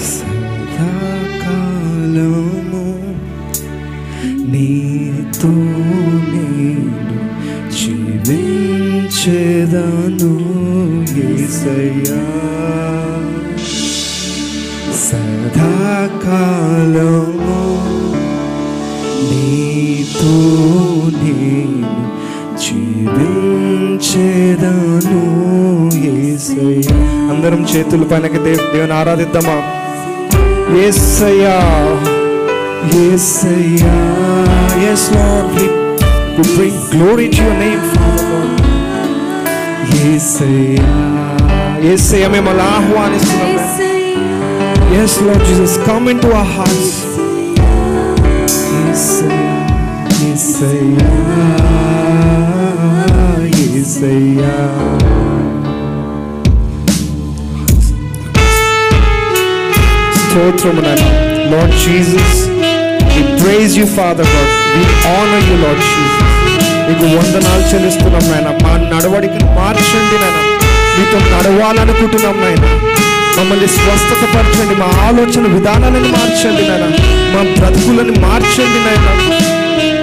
సదాకాలము నీతో నేను జీవించేదను యేసయ్యా. సదాకాలము నీతో నేను జీవించేదను యేసయ్యా. అందరం చేతుల పైనకి దేవుని ఆరాధిద్దామా. యేసయ్యా, యేసయ్యా. Yes Lord, we bring glory to your name, Father Lord. యేసయ్యా, యేసయ్యా మేము అలా ఆహ్వానిస్తున్నాం. Yes Lord Jesus, come into our hearts. యేసయ్యా, యేసయ్యా, యేసయ్యా. స్తోత్రము నాయనా. Lord Jesus, we praise you Father God. We honor you Lord Jesus. నీకు వందనాలు చెల్లిస్తున్నాం నాయన. మా నడవడికను మార్చండి నాయన. నీతో నడవాలనుకుంటున్నాం నాయన. మమ్మల్ని స్వస్థత పరచండి. మా ఆలోచన విధానాలను మార్చండి నాయన. మా బ్రతుకులను మార్చండి నాయన.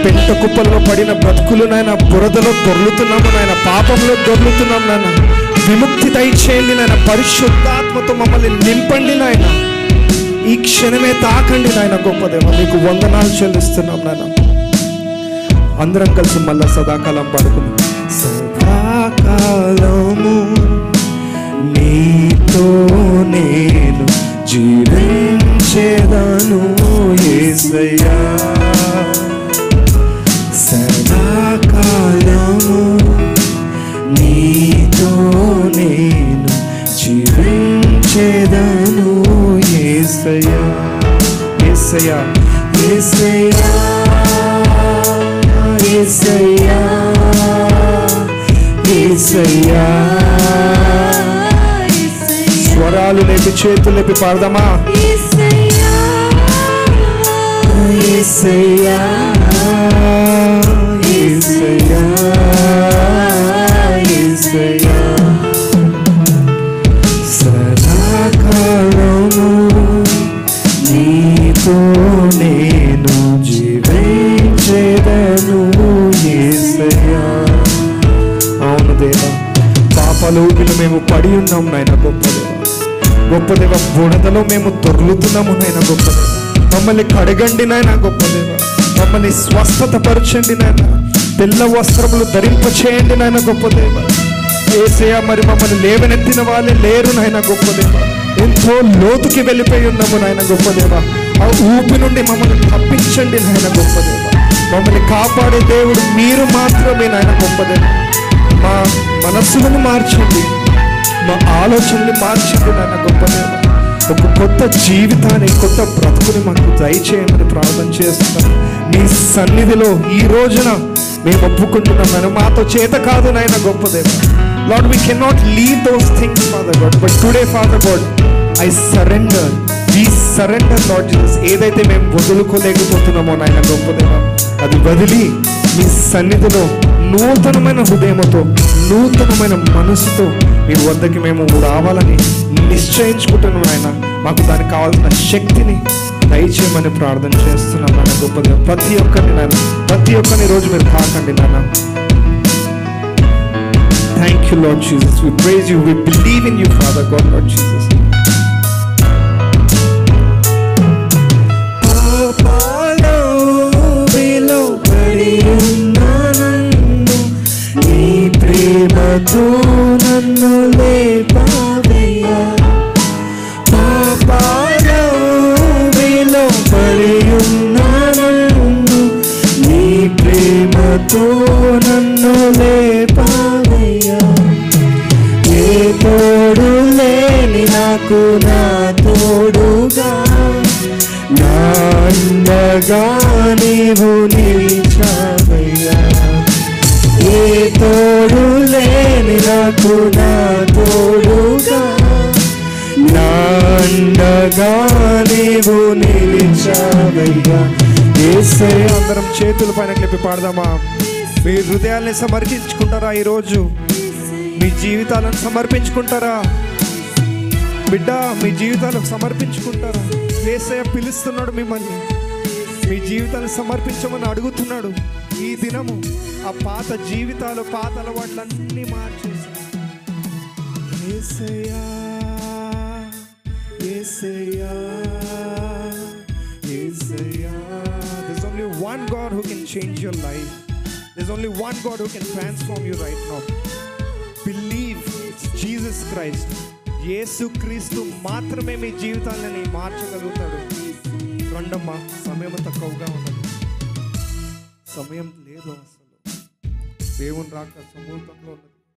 పెంట కుప్పల్లో పడిన బ్రతుకులు నాయన, బురదలో దొర్లుతున్నాము నాయన, పాపంలో దొర్లుతున్నాం నాయన. విముక్తి దయచేయండి నాయన. పరిశుద్ధాత్మతో మమ్మల్ని నింపండి నాయన. ఈ క్షణమే తాకండి నాయన. గొప్ప దేవ నీకు వందనాలు చెల్లిస్తున్నాం నాయన. అందరం కలిసి మళ్ళా సదాకాలం పాడుకుందాం. సదాకాలము నీతో నేను జీవించేదను యేసయ్యా. సదాకాలము నీతో నేను జీవించేదను యేసయ్యా. యేసయ్యా, యేసయ్యా, యేసయ్యా, యేసయ్యా. స్వరాలు లేపి చేతులు లేపి పాడదామా. యేసయ్యా, యేసయ్యా, యేసయ్యా, యేసయ్యా. సదాకాలము నీతో నేను జీవించేదను యేసయ్యా. అవును దేవా, పాపాల ఊపిలో మేము పడి ఉన్నాం నాయన. గొప్ప దేవ, గొప్ప దేవ. బుడదలో మేము దొర్లుతున్నాము నాయన. గొప్ప దేవ, మమ్మల్ని కడగండి నాయన. గొప్ప దేవ, మమ్మల్ని స్వస్థత పరచండి నాయన. తెల్ల వస్త్రములు ధరింప చేయండి నాయన. గొప్ప దేవ యేసయ్యా, మరి మమ్మల్ని లేవనెత్తిన వాళ్ళే లేరు నాయన. గొప్ప దేవ, ఎంతో లోతుకి వెళ్ళిపోయి ఉన్నాము నాయన. గొప్ప దేవ, ఆ ఊపి నుండి మమ్మల్ని తప్పించండి నాయన. గొప్ప దేవ, మమ్మల్ని కాపాడే దేవుడు మీరు మాత్రమే నాయన. గొప్ప దేవ, మా మనస్సులను మార్చండి, మా ఆలోచనలు మార్చండి నాయన. గొప్ప దేవ, ఒక కొత్త జీవితాన్ని, కొత్త బ్రతుకుని మాకు దయచేయమని ప్రార్థన చేస్తున్నాం. మీ సన్నిధిలో ఈ రోజున మేము ఒప్పుకుంటున్నాం నాయన. మాతో చేత కాదు నాయన. గొప్ప దేవ, Lord, we cannot leave those things, Father God. But today, Father God, I surrender. We surrender, Lord Jesus. ఏదైతే మేము వదులుకోలేకపోతున్నామో నాయన. గొప్ప దేవ, అది వదిలి మీ సన్నిధిలో నూతనమైన హృదయంతో, నూతనమైన మనసుతో మీ వద్దకి మేము రావాలని నిశ్చయించుకుంటున్నాం నాయన. మాకు దానికి కావాల్సిన శక్తిని దయచేయమని ప్రార్థన చేస్తున్నాం నాయన. గొప్ప దేవ, ప్రతి ఒక్కరిని నాయన, ప్రతి ఒక్కరిని రోజు మీరు తాకండి నాయన. Thank you, Lord Jesus. We praise you. We believe in you, Father God, Lord Jesus. పాపాలో విలో పడి ఉన్నాను, నీ ప్రేమతో నన్ను లేపావయ్యా. పాపాలో విలో పడి ఉన్నాను, నీ ప్రేమతో నన్ను లేపావయ్యా. ఏ తోడు లేని నాకు నా తోడుగా, నా అండగా నీవు నిలిచావయ్యా. ఏ తోడు లేని నాకు నా తోడుగా, నా అండగా నీవు నిలిచావయ్యా. యేసయ్యా. అందరం చేతుల పైన లేపి పాడదామా. మీ హృదయాల్ని సమర్పించుకుంటారా? ఈరోజు మీ జీవితాలను సమర్పించుకుంటారా? బిడ్డ, మీ జీవితాలకు సమర్పించుకుంటారా? యేసయ్య పిలుస్తున్నాడు మిమ్మల్ని, మీ జీవితాన్ని సమర్పించమని అడుగుతున్నాడు. ఈ దినము ఆ పాత జీవితాలు, పాత అలవాట్లన్నీ మార్చేసి యేసయ్యా యేసయ్యా యేసయ్యా. There's only one God who can change your life. There's only one God who can transform you right now. Believe it's Jesus Christ. యేసు క్రీస్తు మాత్రమే మీ జీవితాలని మార్చగలుగుతాడు. రండమ్మా, సమయం తక్కువగా ఉన్నది, సమయం లేదు అసలు. దేవుని రాక సమూహంలో ఉన్నది.